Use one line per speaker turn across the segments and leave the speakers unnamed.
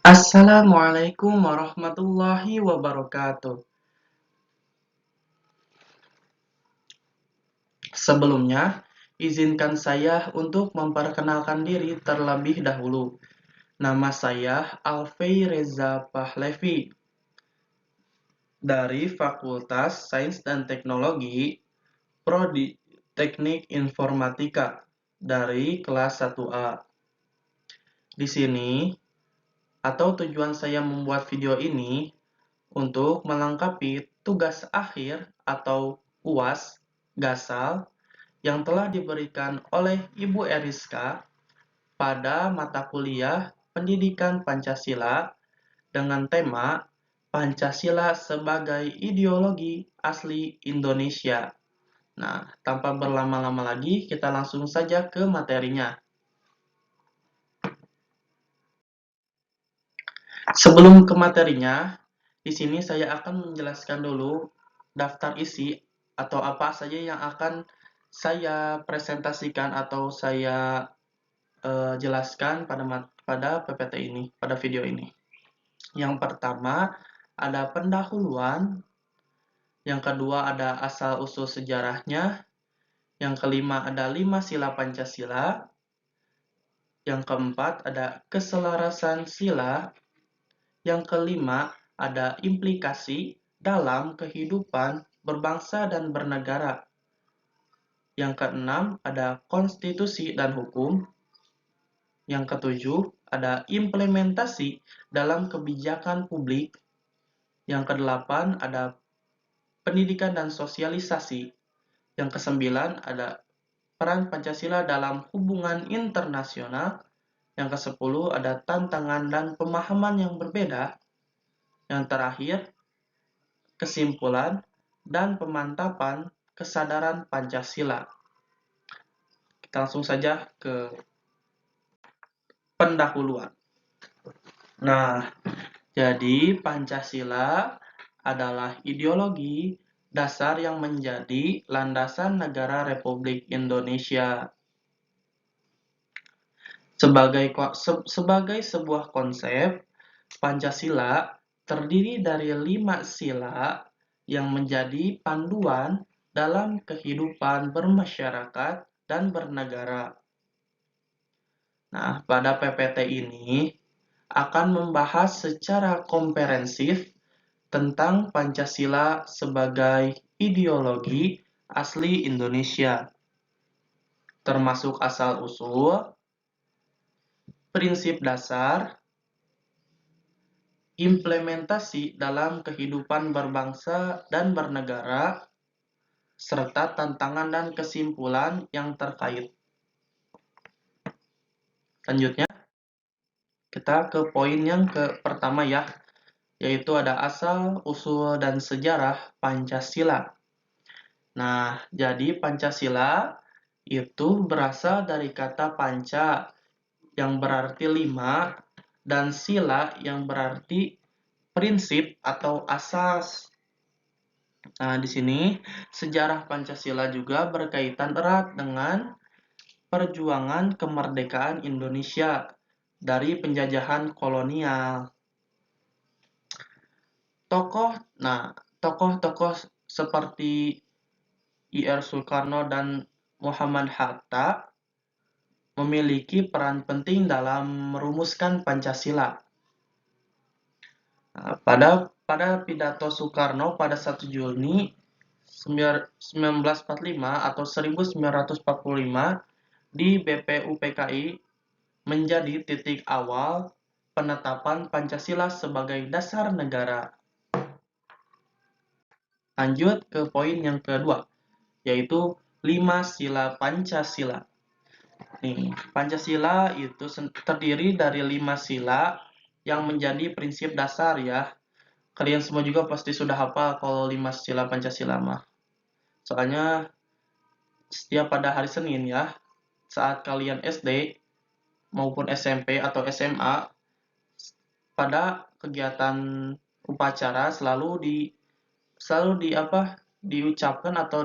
Assalamualaikum warahmatullahi wabarakatuh. Sebelumnya, izinkan saya untuk memperkenalkan diri terlebih dahulu. Nama saya Alfei Reza Pahlevi dari Fakultas Sains dan Teknologi Prodi Teknik Informatika dari kelas 1A. Di sini, atau tujuan saya membuat video ini untuk melengkapi tugas akhir atau UAS Gasal yang telah diberikan oleh Ibu Eriska pada mata kuliah Pendidikan Pancasila dengan tema Pancasila sebagai Ideologi Asli Indonesia. Nah, tanpa berlama-lama lagi, kita langsung saja ke materinya. Sebelum ke materinya, di sini saya akan menjelaskan dulu daftar isi atau apa saja yang akan saya presentasikan atau saya jelaskan pada PPT ini, pada video ini. Yang pertama ada pendahuluan, yang kedua ada asal-usul sejarahnya, yang kelima ada 5 sila Pancasila, yang keempat ada keselarasan sila, yang kelima ada implikasi dalam kehidupan berbangsa dan bernegara. Yang keenam ada konstitusi dan hukum. Yang ketujuh ada implementasi dalam kebijakan publik. Yang kedelapan ada pendidikan dan sosialisasi. Yang kesembilan ada peran Pancasila dalam hubungan internasional. Yang kesepuluh ada tantangan dan pemahaman yang berbeda. Yang terakhir, kesimpulan dan pemantapan kesadaran Pancasila. Kita langsung saja ke pendahuluan. Nah, jadi Pancasila adalah ideologi dasar yang menjadi landasan negara Republik Indonesia. Sebagai sebuah konsep, Pancasila terdiri dari 5 sila yang menjadi panduan dalam kehidupan bermasyarakat dan bernegara. Nah, pada PPT ini akan membahas secara komprehensif tentang Pancasila sebagai ideologi asli Indonesia, termasuk asal-usul, prinsip dasar, implementasi dalam kehidupan berbangsa dan bernegara, serta tantangan dan kesimpulan yang terkait. Selanjutnya, kita ke poin yang pertama ya, yaitu ada asal, usul, dan sejarah Pancasila. Nah, jadi Pancasila itu berasal dari kata panca yang berarti 5 dan sila yang berarti prinsip atau asas. Nah, di sini sejarah Pancasila juga berkaitan erat dengan perjuangan kemerdekaan Indonesia dari penjajahan kolonial. Tokoh-tokoh seperti Ir Soekarno dan Muhammad Hatta memiliki peran penting dalam merumuskan Pancasila. Nah, pada pidato Soekarno pada 1 Juni 1945 atau 1945 di BPUPKI menjadi titik awal penetapan Pancasila sebagai dasar negara. Lanjut ke poin yang kedua, yaitu 5 sila Pancasila. Nih, Pancasila itu terdiri dari 5 sila yang menjadi prinsip dasar ya. Kalian semua juga pasti sudah hafal kalau 5 sila Pancasila mah. Soalnya setiap pada hari Senin ya, saat kalian SD maupun SMP atau SMA, pada kegiatan upacara selalu diucapkan atau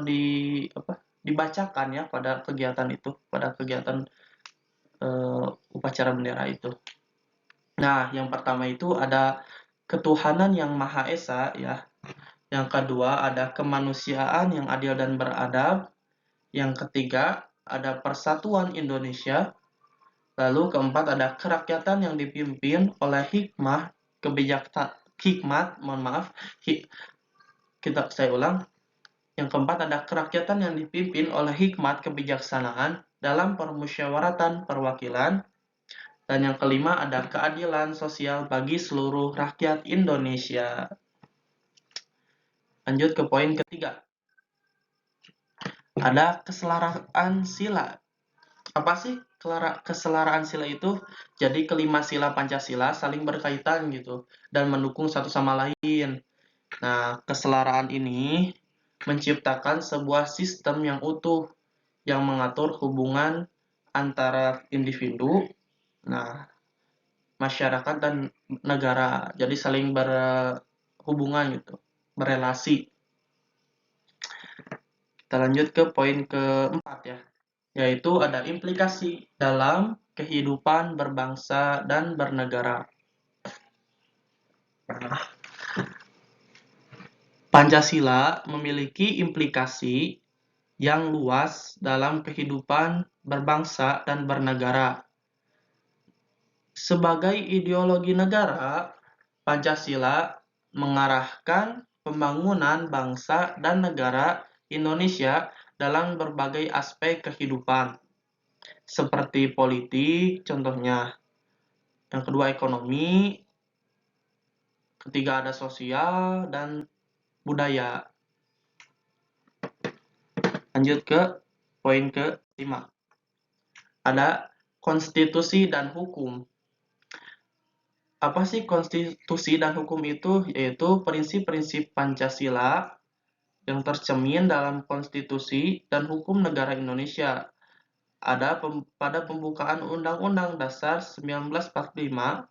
dibacakan ya pada kegiatan itu, pada kegiatan upacara bendera itu. Nah, yang pertama itu ada ketuhanan yang Maha Esa ya. Yang kedua ada kemanusiaan yang adil dan beradab. Yang ketiga ada persatuan Indonesia. Lalu keempat ada kerakyatan yang dipimpin oleh hikmah, saya ulang. Yang keempat ada kerakyatan yang dipimpin oleh hikmat kebijaksanaan dalam permusyawaratan perwakilan. Dan yang kelima ada keadilan sosial bagi seluruh rakyat Indonesia. Lanjut ke poin ketiga. Ada keselaraan sila. Apa sih keselaraan sila itu? Jadi kelima sila Pancasila saling berkaitan gitu dan mendukung satu sama lain. Nah, keselaraan ini menciptakan sebuah sistem yang utuh yang mengatur hubungan antara individu, masyarakat dan negara. Jadi saling berhubungan gitu, berelasi. Kita lanjut ke poin keempat ya, yaitu ada implikasi dalam kehidupan berbangsa dan bernegara. Pancasila memiliki implikasi yang luas dalam kehidupan berbangsa dan bernegara. Sebagai ideologi negara, Pancasila mengarahkan pembangunan bangsa dan negara Indonesia dalam berbagai aspek kehidupan, seperti politik, contohnya. Yang kedua, ekonomi. Ketiga, ada sosial dan budaya. Lanjut ke poin ke-5. Ada konstitusi dan hukum. Apa sih konstitusi dan hukum itu? Yaitu prinsip-prinsip Pancasila yang tercermin dalam konstitusi dan hukum negara Indonesia. Ada pada pembukaan Undang-Undang Dasar 1945,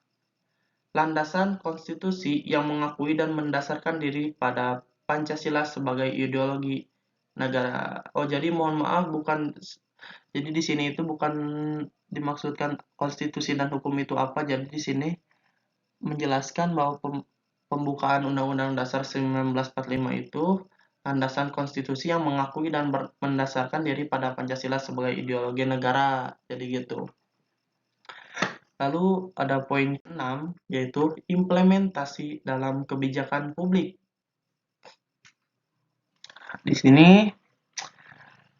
landasan konstitusi yang mengakui dan mendasarkan diri pada Pancasila sebagai ideologi negara. Oh, jadi mohon maaf, jadi di sini itu bukan dimaksudkan konstitusi dan hukum itu apa. Jadi di sini menjelaskan bahwa pembukaan Undang-Undang Dasar 1945 itu landasan konstitusi yang mengakui dan mendasarkan diri pada Pancasila sebagai ideologi negara. Jadi gitu. Lalu ada poin 6, yaitu implementasi dalam kebijakan publik. Di sini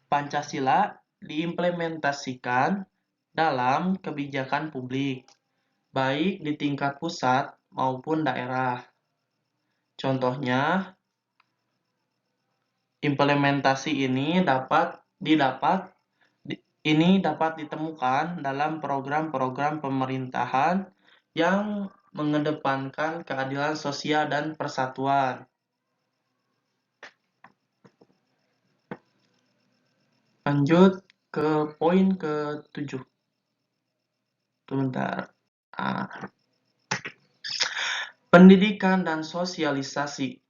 Pancasila diimplementasikan dalam kebijakan publik, baik di tingkat pusat maupun daerah. Contohnya, implementasi ini dapat ditemukan dalam program-program pemerintahan yang mengedepankan keadilan sosial dan persatuan. Lanjut ke poin ke-7. Sebentar. Pendidikan dan sosialisasi.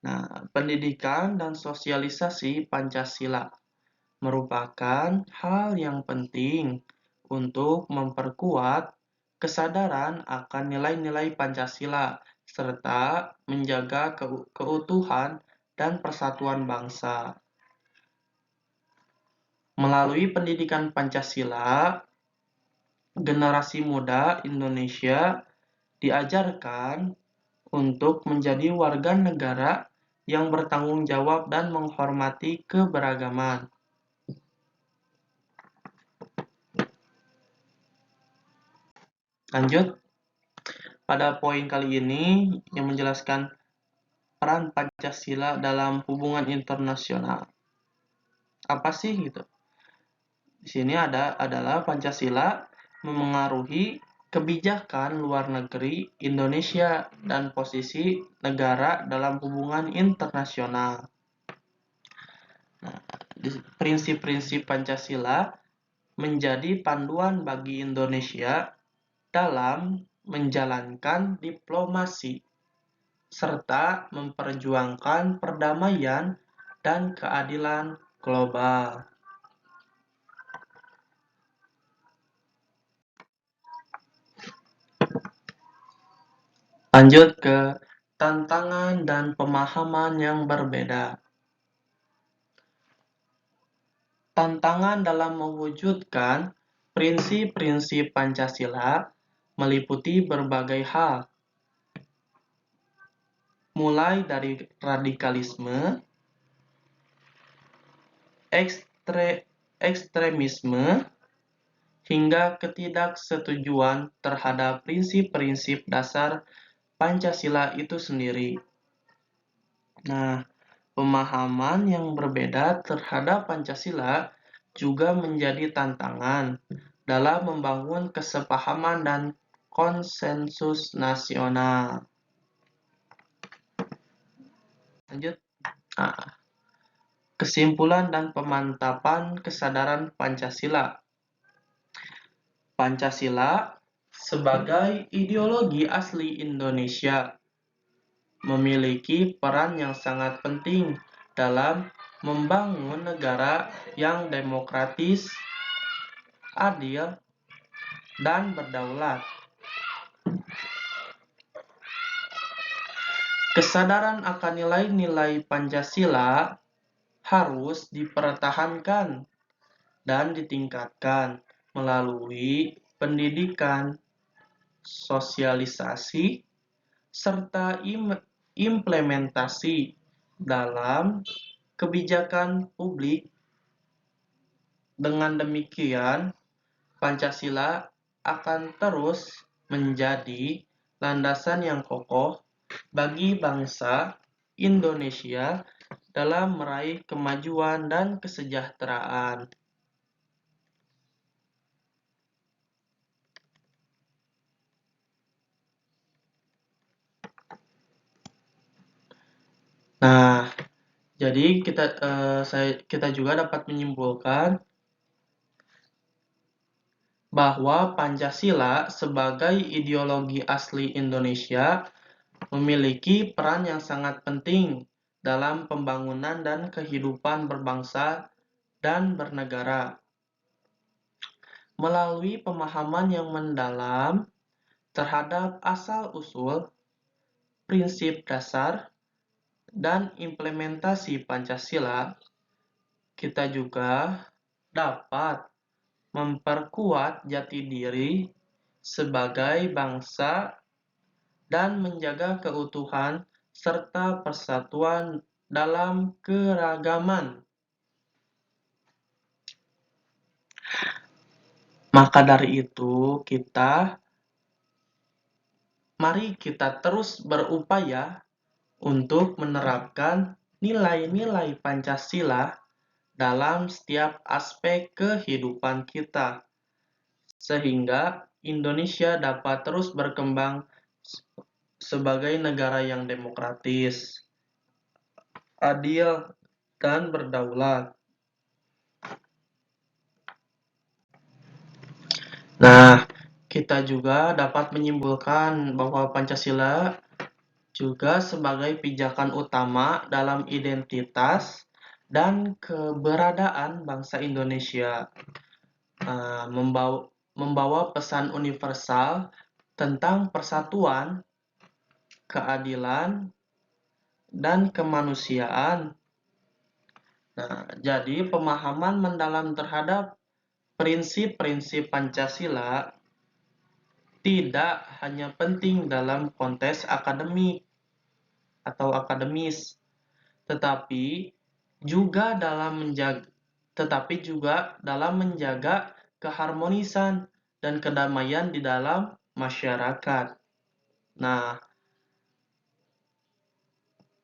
Nah, pendidikan dan sosialisasi Pancasila merupakan hal yang penting untuk memperkuat kesadaran akan nilai-nilai Pancasila serta menjaga keutuhan dan persatuan bangsa. Melalui pendidikan Pancasila, generasi muda Indonesia diajarkan untuk menjadi warga negara yang bertanggung jawab dan menghormati keberagaman. Lanjut, pada poin kali ini yang menjelaskan peran Pancasila dalam hubungan internasional. Apa sih gitu? Di sini adalah Pancasila memengaruhi kebijakan luar negeri Indonesia dan posisi negara dalam hubungan internasional. Nah, prinsip-prinsip Pancasila menjadi panduan bagi Indonesia dalam menjalankan diplomasi serta memperjuangkan perdamaian dan keadilan global. Lanjut ke tantangan dan pemahaman yang berbeda. Tantangan dalam mewujudkan prinsip-prinsip Pancasila meliputi berbagai hal, mulai dari radikalisme, ekstremisme, hingga ketidaksetujuan terhadap prinsip-prinsip dasar Pancasila itu sendiri. Nah, pemahaman yang berbeda terhadap Pancasila juga menjadi tantangan dalam membangun kesepahaman dan konsensus nasional. Lanjut. Nah, kesimpulan dan pemantapan kesadaran Pancasila. Pancasila sebagai ideologi asli Indonesia memiliki peran yang sangat penting dalam membangun negara yang demokratis, adil, dan berdaulat. Kesadaran akan nilai-nilai Pancasila harus dipertahankan dan ditingkatkan melalui pendidikan, sosialisasi, serta implementasi dalam kebijakan publik. Dengan demikian, Pancasila akan terus menjadi landasan yang kokoh bagi bangsa Indonesia dalam meraih kemajuan dan kesejahteraan. Nah, jadi kita juga dapat menyimpulkan bahwa Pancasila sebagai ideologi asli Indonesia memiliki peran yang sangat penting dalam pembangunan dan kehidupan berbangsa dan bernegara. Melalui pemahaman yang mendalam terhadap asal-usul, prinsip dasar, dan implementasi Pancasila, kita juga dapat memperkuat jati diri sebagai bangsa dan menjaga keutuhan serta persatuan dalam keragaman. Maka dari itu, mari kita terus berupaya untuk menerapkan nilai-nilai Pancasila dalam setiap aspek kehidupan kita, sehingga Indonesia dapat terus berkembang sebagai negara yang demokratis, adil, dan berdaulat. Nah, kita juga dapat menyimpulkan bahwa Pancasila juga sebagai pijakan utama dalam identitas dan keberadaan bangsa Indonesia, membawa pesan universal tentang persatuan, keadilan, dan kemanusiaan. Nah, jadi pemahaman mendalam terhadap prinsip-prinsip Pancasila tidak hanya penting dalam konteks akademik atau akademis, tetapi juga dalam menjaga keharmonisan dan kedamaian di dalam masyarakat. Nah,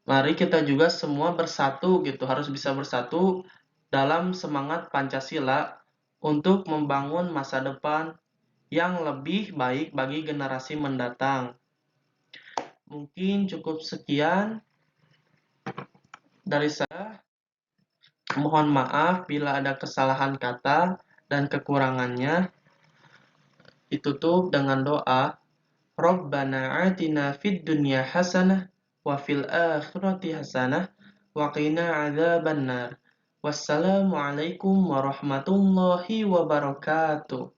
mari kita juga semua bersatu harus bisa bersatu dalam semangat Pancasila untuk membangun masa depan yang lebih baik bagi generasi mendatang. Mungkin cukup sekian dari saya. Mohon maaf bila ada kesalahan kata dan kekurangannya. Ditutup dengan doa, Rabbana atina fid dunya hasanah wa fil akhirati hasanah wa qina adzabannar. Wassalamualaikum warahmatullahi wabarakatuh.